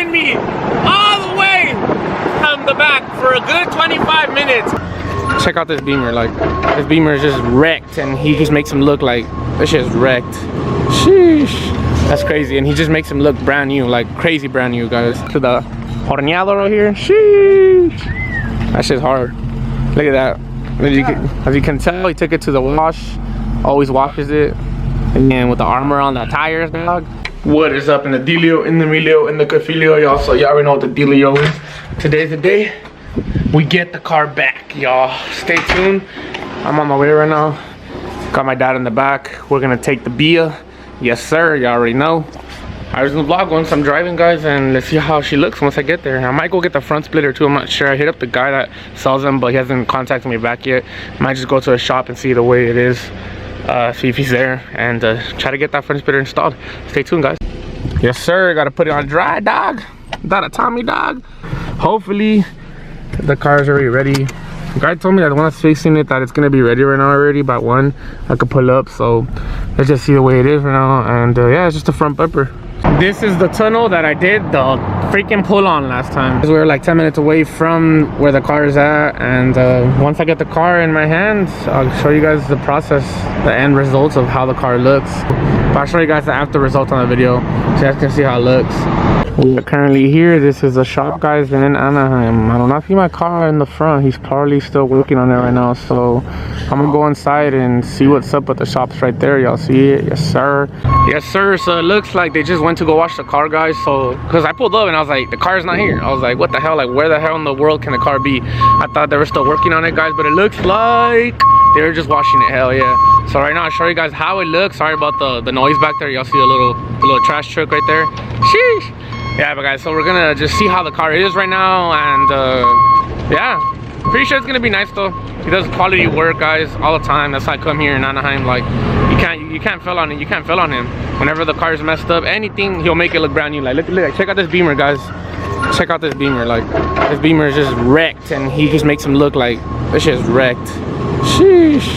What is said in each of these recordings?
behind me all the way from the back for a good 25 minutes. Check out this Beamer. Like, this Beamer is just wrecked, and he just makes him look like this shit's wrecked. Sheesh, that's crazy. And he just makes him look brand new, like crazy brand new, guys. To the horneado right here. Sheesh, that shit's hard. Look at that. As you can tell, he took it to the wash. Always washes it. And then with the armor on the tires, dog. What is up in the dealio, in the milio, in the cafilio, y'all? So y'all already know what the dealio is. Today's the day we get the car back, y'all. Stay tuned. I'm on my way right now. Got my dad in the back. We're gonna take the Bia. Yes, sir. Y'all already know. I was in the vlog once I'm driving, guys, and let's see how she looks once I get there. I might go get the front splitter too. I'm not sure. I hit up the guy that sells them, but he hasn't contacted me back yet. Might just go to a shop and see the way it is. See if he's there and try to get that front splitter installed. Stay tuned, guys. Yes, sir. Gotta put it on dry, dog. That a Tommy, dog. Hopefully the car's already ready. The guy told me that the one that's fixing it, that it's gonna be ready right now already by 1. I could pull up, so let's just see the way it is right now. And yeah, it's just a front bumper. This is the tunnel that I did the freaking pull on last time. We were like 10 minutes away from where the car is at, and once I get the car in my hands, I'll show you guys the process, the end results of how the car looks. But I'll show you guys the after results on the video so you guys can see how it looks. We are currently here. This is the shop, guys, in Anaheim. I don't know if see my car in the front. He's probably still working on it right now, so I'm gonna go inside and see what's up with the shops right there. Y'all see it? Yes, sir. Yes, sir. So it looks like they just went to go wash the car, guys. So because I pulled up and I was like, the car's not here. I was like, what the hell? Like, where the hell in the world can the car be? I thought they were still working on it, guys, but it looks like they were just washing it. Hell yeah. So right now I'll show you guys how it looks. Sorry about the noise back there. Y'all see the little trash truck right there. Sheesh. Yeah, but guys, so we're gonna just see how the car is right now, and yeah, pretty sure it's gonna be nice though. He does quality work, guys, all the time. That's why I come here in Anaheim. Like, you can't fail on it. You can't fail on him. Whenever the car is messed up, anything, he'll make it look brand new. Like, look, check out this Beamer, guys. Check out this Beamer. Like, this Beamer is just wrecked, and he just makes him look like this shit's wrecked. Sheesh,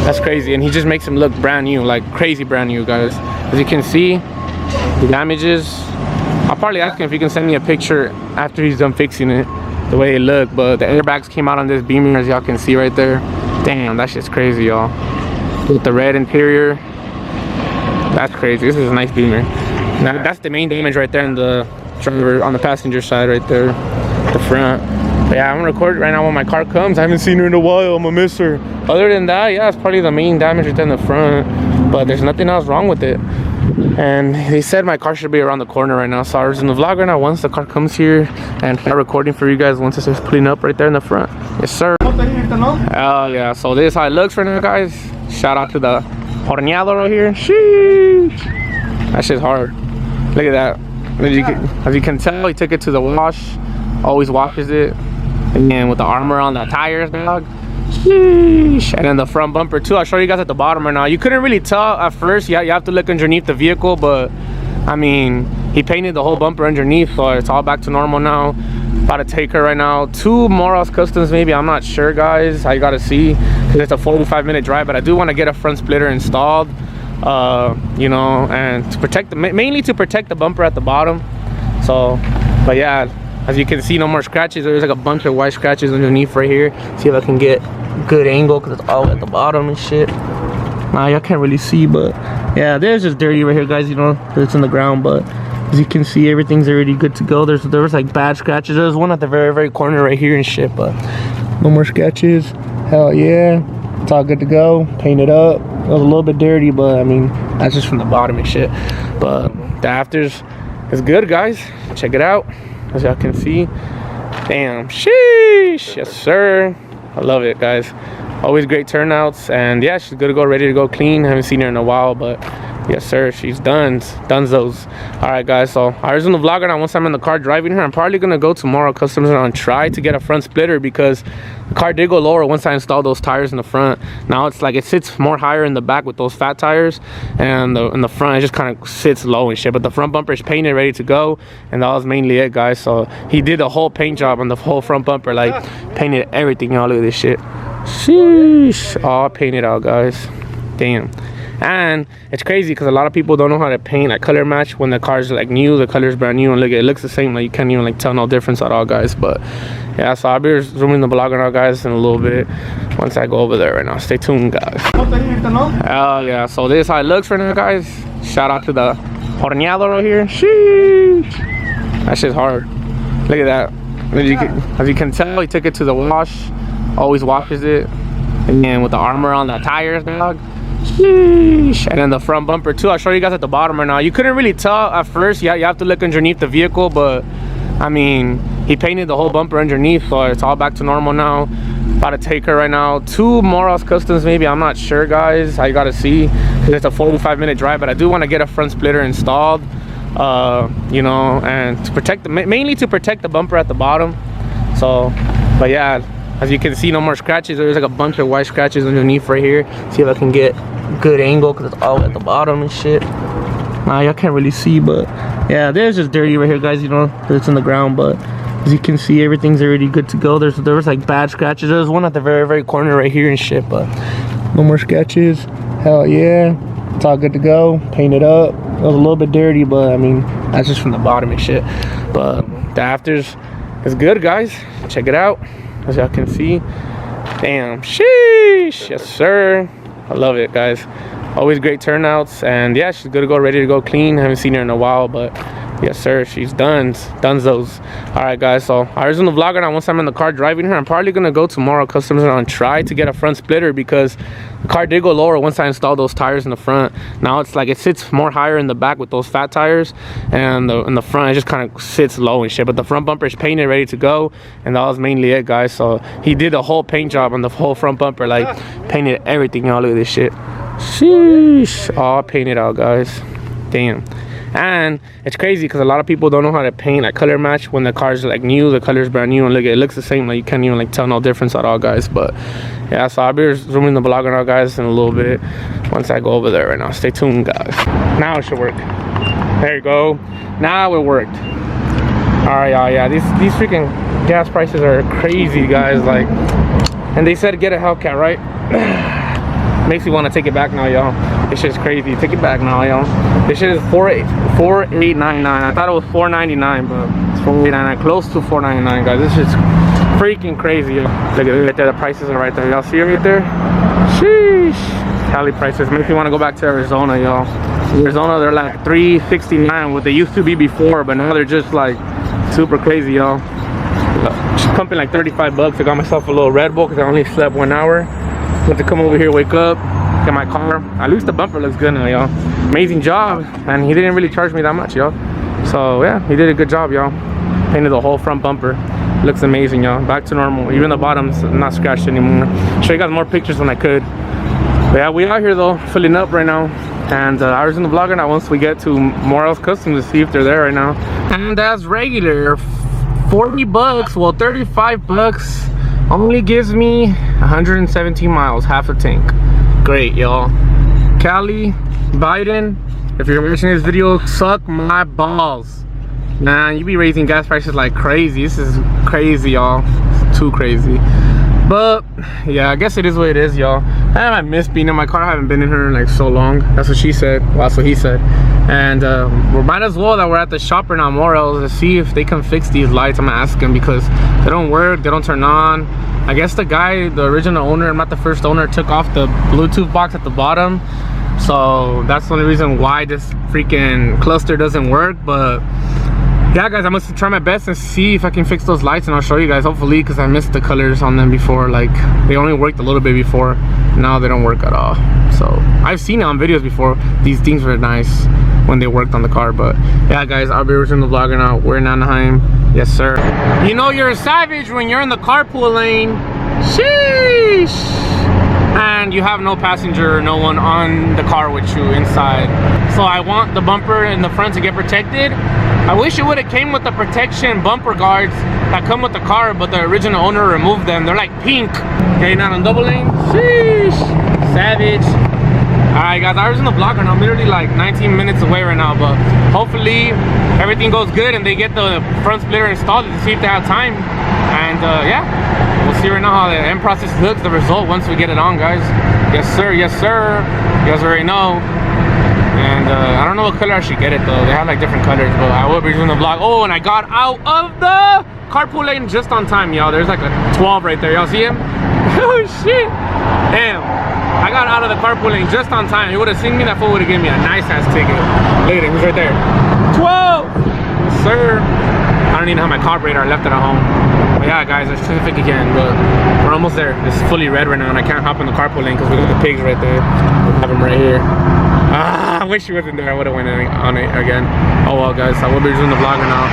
that's crazy. And he just makes him look brand new, like crazy brand new, guys. As you can see, the damages. I'll probably ask him if he can send me a picture after he's done fixing it, the way it looked. But the airbags came out on this Beamer, as y'all can see right there. Damn, that shit's crazy, y'all. With the red interior, that's crazy. This is a nice Beamer. Now, that's the main damage right there in the driver, on the passenger side right there, the front. But yeah, I'm gonna record it right now when my car comes. I haven't seen her in a while. I'm gonna miss her. Other than that, yeah, it's probably the main damage right there in the front. But there's nothing else wrong with it. And they said my car should be around the corner right now, so I was in the vlog right now once the car comes here, and start recording for you guys once it starts pulling up right there in the front. Yes, sir. Oh yeah, so this is how it looks right now, guys. Shout out to the horneado right here. Sheesh, that shit's hard. Look at that. As you can tell, he took it to the wash. Always washes it. And then with the armor on the tires, dog. Sheesh. And then the front bumper too. I'll show you guys at the bottom right now. You couldn't really tell at first. You have to look underneath the vehicle, but I mean, he painted the whole bumper underneath, so it's all back to normal now. About to take her right now to Moros Customs, maybe. I'm not sure, guys. I gotta see, because it's a 45-minute drive. But I do want to get a front splitter installed, you know, and to protect mainly to protect the bumper at the bottom. So, but yeah, as you can see, no more scratches. There's like a bunch of white scratches underneath right here. See if I can get good angle, because it's all at the bottom and shit. Nah, y'all can't really see, but yeah, there's just dirty right here, guys, you know, it's in the ground. But as you can see, everything's already good to go. There was like bad scratches. There's one at the very corner right here and shit, but no more scratches. Hell yeah, it's all good to go. Painted up. It was a little bit dirty, but I mean, that's just from the bottom and shit. But the afters is good, guys. Check it out, as y'all can see. Damn, sheesh. Yes, sir. I love it, guys. Always great turnouts, and yeah, she's good to go, ready to go clean. Haven't seen her in a while, but yes, sir, she's done those. All right, guys, so I was in the vlog now. Once I'm in the car driving her, I'm probably gonna go tomorrow customs and try to get a front splitter, because the car did go lower once I installed those tires in the front. Now it's like it sits more higher in the back with those fat tires, and in the front it just kind of sits low and shit. But the front bumper is painted, ready to go, and that was mainly it, guys. So he did a whole paint job on the whole front bumper, like painted everything. Y'all look at this shit. Sheesh, all painted out, guys. Damn. And it's crazy because a lot of people don't know how to paint like color match when the car's like new, the color's brand new, and look, it looks the same, like you can't even like tell no difference at all, guys. But yeah, so I'll be resuming the vlog now, guys, in a little bit once I go over there right now. Stay tuned, guys. Hell yeah. So this is how it looks right now, guys. Shout out to the horneado right here. Sheesh, that shit's hard. Look at that. As you can tell, he took it to the wash, always washes it, and then with the armor on the tires, dog. Sheesh. And then the front bumper too. I'll show you guys at the bottom right now. You couldn't really tell at first. Yeah, you have to look underneath the vehicle, but I mean, he painted the whole bumper underneath, so it's all back to normal now. About to take her right now to Morals Customs, maybe, I'm not sure, guys. I gotta see, because it's a 45-minute drive, but I do want to get a front splitter installed, you know, and to protect mainly to protect the bumper at the bottom. So, but yeah, as you can see, no more scratches. There's like a bunch of white scratches underneath right here. See if I can get good angle, because it's all at the bottom and shit. Nah, y'all can't really see, but yeah, there's just dirty right here, guys, you know, it's in the ground. But as you can see, everything's already good to go. There was like bad scratches. There's one at the very corner right here and shit, but no more scratches. Hell yeah, it's all good to go. Painted up. It was a little bit dirty, but I mean, that's just from the bottom and shit. But the afters is good, guys. Check it out. As y'all can see, damn, sheesh, yes sir. I love it, guys. Always great turnouts, and yeah, she's good to go, ready to go clean. Haven't seen her in a while, but yes sir, she's done those. All right, guys, so I was in the vlog now. Once I'm in the car driving her, I'm probably gonna go tomorrow customs and try to get a front splitter, because the car did go lower once I installed those tires in the front. Now it's like it sits more higher in the back with those fat tires, and in the front it just kind of sits low and shit. But the front bumper is painted, ready to go, and that was mainly it, guys. So he did a whole paint job on the whole front bumper, like painted everything. Y'all look at this shit. Sheesh, all painted out, guys. Damn. And it's crazy because a lot of people don't know how to paint like color match when the car's like new, the color's brand new, and look, it looks the same, like you can't even like tell no difference at all, guys. But yeah, so I'll be resuming the vlog now, guys, in a little bit once I go over there right now. Stay tuned, guys. Now it should work. There you go. Now it worked. All right, y'all. Yeah, these freaking gas prices are crazy, guys. Like, and they said get a Hellcat, right? Makes me want to take it back now, y'all. This shit's crazy. Take it back now, y'all. This shit is $4,899. I thought it was $499, but it's $4,899, close to $499, guys. This shit's freaking crazy. Look at it right there. The prices are right there. Y'all see it right there? Sheesh. Cali prices. Makes me want to go back to Arizona, y'all. Arizona, they're like $369, what they used to be before, but now they're just like super crazy, y'all. Just pumping like 35 bucks. I got myself a little Red Bull because I only slept 1 hour. Had to come over here, wake up, get my car. At least the bumper looks good now, y'all. Amazing job, and he didn't really charge me that much, y'all. So yeah, he did a good job, y'all. Painted the whole front bumper. Looks amazing, y'all. Back to normal. Even the bottom's not scratched anymore. Show you guys more pictures than I could. But yeah, we out here though, filling up right now. And I was in the vlogger now once we get to Morals Customs to see if they're there right now. And as regular, 40 bucks, well 35 bucks. Only gives me 117 miles, half a tank. Great, y'all. Cali, Biden, if you're watching this video, suck my balls. Man, you be raising gas prices like crazy. This is crazy, y'all. It's too crazy. But yeah, I guess it is what it is, y'all. I miss being in my car. I haven't been in her in like so long. That's what she said. Well, that's what he said. And we might as well that we're at the shop right now, Morals, to see if they can fix these lights. I'm gonna ask them because they don't work, they don't turn on. I guess the guy, the original owner, not the first owner, took off the Bluetooth box at the bottom. So that's the only reason why this freaking cluster doesn't work. But yeah, guys, I must try my best and see if I can fix those lights, and I'll show you guys, hopefully, because I missed the colors on them before. Like, they only worked a little bit before. Now they don't work at all. So I've seen it on videos before. These things were nice when they worked on the car. But yeah, guys, I'll be resuming the vlog now. We're in Anaheim. Yes, sir. You know you're a savage when you're in the carpool lane. Sheesh. And you have no passenger, no one on the car with you inside. So I want the bumper in the front to get protected. I wish it would have came with the protection bumper guards that come with the car, but the original owner removed them. They're like pink. Okay, not on double lane. Sheesh. Savage. Alright, guys, I was in the vlog and I'm literally like 19 minutes away right now, but hopefully everything goes good and they get the front splitter installed to see if they have time. And yeah, we'll see right now how the end process looks, the result once we get it on, guys. Yes sir, yes sir. You guys already know. And I don't know what color I should get it though. They have like different colors, but I will be doing the vlog. Oh, and I got out of the carpool lane just on time, y'all. There's like a 12 right there. Y'all see him? Oh shit. Damn. I got out of the carpool lane just on time. He would have seen me, that fool would have given me a nice ass ticket. Look at him, he's right there. 12! Yes, sir. I don't even have my carburetor, I left it at home. But yeah, guys, there's 250 again, but we're almost there. It's fully red right now, and I can't hop in the carpool lane because we got the pigs right there. We have them right here. Ah, I wish he wasn't there. I would have went on it again. Oh well, guys, I will be doing the vlogger now.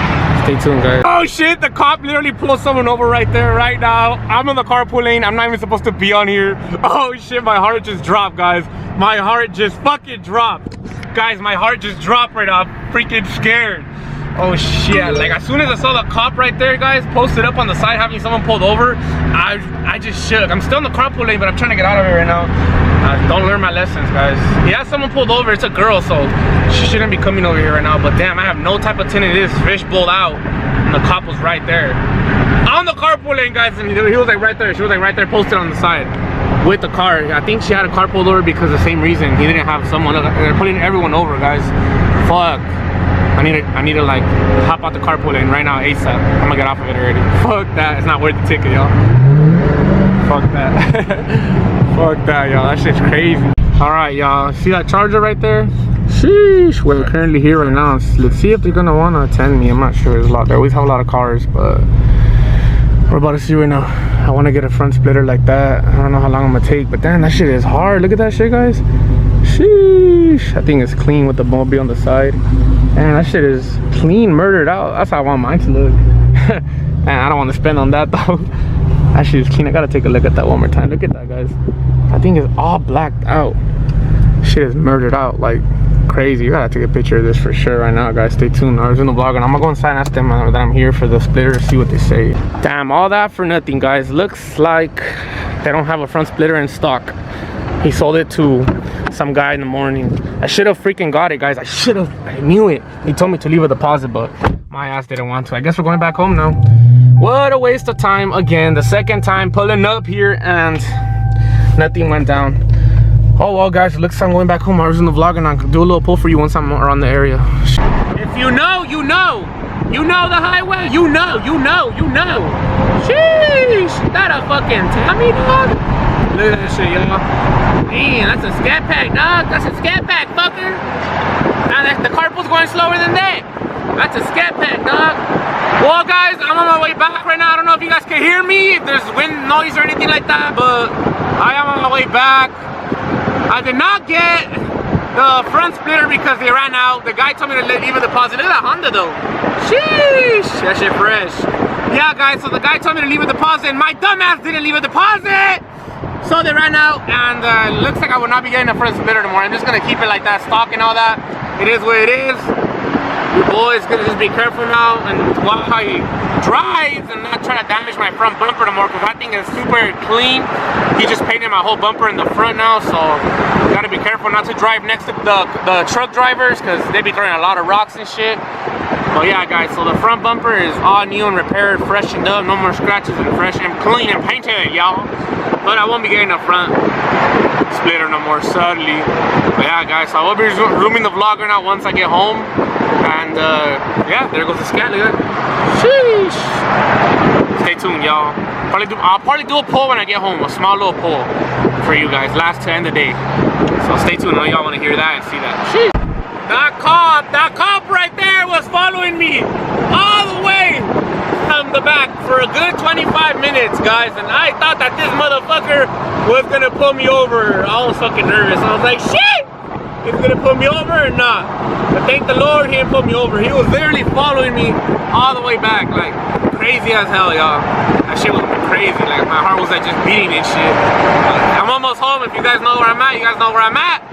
Stay tuned, guys. Oh shit, the cop literally pulled someone over right there, right now. I'm in the carpool lane. I'm not even supposed to be on here. Oh shit, my heart just dropped, guys. My heart just fucking dropped. Guys, my heart just dropped right now. I'm freaking scared. Oh shit, like as soon as I saw the cop right there, guys, posted up on the side having someone pulled over, I just shook. I'm still in the carpool lane, but I'm trying to get out of it right now. Don't learn my lessons, guys. Yeah, someone pulled over. It's a girl, so she shouldn't be coming over here right now. But damn, I have no type of tinnitus. Fishbowled out, and the cop was right there on the carpool lane, guys. And he was like right there. She was like right there, posted on the side with the car. I think she had a car pulled over because of the same reason. He didn't have someone. They're pulling everyone over, guys. Fuck. I need to like hop out the carpool lane right now ASAP. I'm gonna get off of it already. Fuck that. It's not worth the ticket, y'all. Fuck that. Fuck that, y'all. That shit's crazy. Alright, y'all. See that Charger right there? Sheesh. We're currently here right now. Let's see if they're gonna wanna attend me. I'm not sure. There's a lot. They always have a lot of cars, but we're about to see right now. I wanna get a front splitter like that. I don't know how long I'm gonna take, but damn, that shit is hard. Look at that shit, guys. Sheesh. I think it's clean with the mobile on the side. Man, that shit is clean, murdered out. That's how I want mine to look. Man, I don't want to spend on that though. That shit is clean. I gotta take a look at that one more time. Look at that, guys. I think it's all blacked out. Shit is murdered out like crazy. You gotta take a picture of this for sure right now, guys. Stay tuned. I was in the vlog and I'm gonna go inside and ask them that I'm here for the splitter, see what they say. Damn, all that for nothing, guys. Looks like they don't have a front splitter in stock. He sold it to some guy in the morning. I should have freaking got it, guys. I knew it. He told me to leave a deposit, but my ass didn't want to. I guess we're going back home now. What a waste of time again. The second time pulling up here and nothing went down. Oh well, guys, it looks like I'm going back home. I was in the vlog and I'll do a little pull for you once I'm around the area. If you know, you know. You know the highway. You know. Sheesh. That a fucking Tommy, dog. Look at that shit, y'all. Man, that's a scat pack, dog. That's a scat pack, fucker. Now the carpool's going slower than that. That's a scat pack, dog. Well, guys, I'm on my way back right now. I don't know if you guys can hear me, if there's wind noise or anything like that, but I am on my way back. I did not get the front splitter because they ran out. The guy told me to leave a deposit. Look at that Honda, though. Sheesh. That shit fresh. Yeah, guys, so the guy told me to leave a deposit, and my dumbass didn't leave a deposit. So they ran out, and looks like I will not be getting a front splitter anymore. I'm just gonna keep it like that, stock and all that. It is what it is. Your boy's gonna just be careful now and watch how he drives and not try to damage my front bumper anymore, because that thing is super clean. He just painted my whole bumper in the front now, so you gotta be careful not to drive next to the truck drivers, because they be throwing a lot of rocks and shit. But yeah, guys, so the front bumper is all new and repaired, freshened up, no more scratches, and fresh and clean and painted, y'all. But I won't be getting a front splitter no more, sadly. But yeah, guys, so I will be resuming the vlogger now once I get home. And yeah, there goes the scat. Look at that. Sheesh. Stay tuned, y'all. I'll probably do a poll when I get home, a small little poll for you guys, last to end the day. So stay tuned. I know y'all want to hear that and see that. Sheesh. That cop right there was following me all the way from the back for a good 25 minutes, guys, and I thought that this motherfucker was gonna pull me over. I was fucking nervous. I was like, shit, is he gonna pull me over or not? But thank the Lord he didn't pull me over. He was literally following me all the way back, like crazy as hell, y'all. That shit was crazy. Like my heart was like just beating and shit. I'm almost home. If you guys know where I'm at, you guys know where I'm at.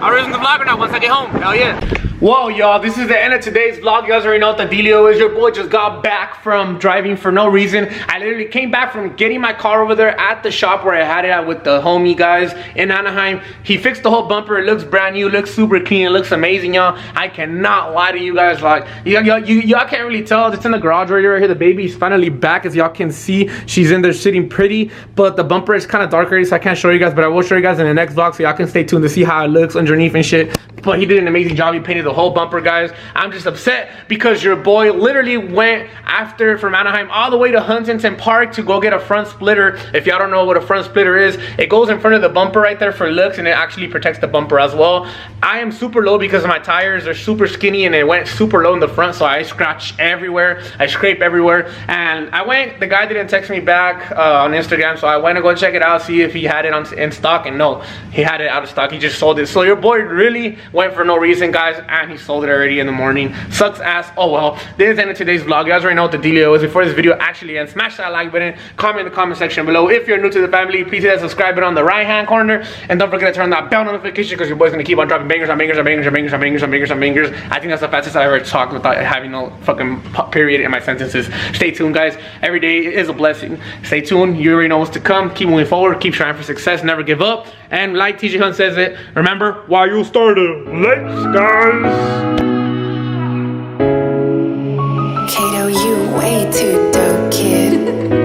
I'll resume the vlogger now once I get home. Hell yeah. Whoa, y'all, this is the end of today's vlog. You guys already know what the dealio is. Your boy just got back from driving for no reason. I literally came back from getting my car over there at the shop where I had it at with the homie guys in Anaheim. He fixed the whole bumper. It looks brand new, looks super clean, it looks amazing, y'all. I cannot lie to you guys. Like, y'all can't really tell. It's in the garage right here. The baby's finally back, as y'all can see. She's in there sitting pretty, but the bumper is kind of dark already, so I can't show you guys, but I will show you guys in the next vlog, so y'all can stay tuned to see how it looks underneath and shit. But he did an amazing job. He painted the whole bumper, guys. I'm just upset because your boy literally went after from Anaheim all the way to Huntington Park to go get a front splitter. If y'all don't know what a front splitter is, it goes in front of the bumper right there for looks, and it actually protects the bumper as well. I am super low because my tires are super skinny and it went super low in the front, so I scratch everywhere, I scrape everywhere. And I went, the guy didn't text me back on Instagram, so I went to go check it out, see if he had it in stock, and no, he had it out of stock. He just sold it. So your boy really went for no reason, guys, and he sold it already in the morning. Sucks ass. Oh well. This is the end of today's vlog. You guys already know what the dealio is. Before this video actually ends, smash that like button, comment in the comment section below. If you're new to the family, please hit that subscribe button on the right hand corner, and don't forget to turn that bell notification, because your boy's gonna keep on dropping bangers on bangers on bangers on bangers on bangers on bangers on bangers. I think that's the fastest I ever talked without having no fucking period in my sentences. Stay tuned, guys. Every day is a blessing. Stay tuned. You already know what's to come. Keep moving forward, keep trying for success, never give up. And like TJ Hunt says it, remember why you started. Let's, guys. Kato, you way too dope, kid.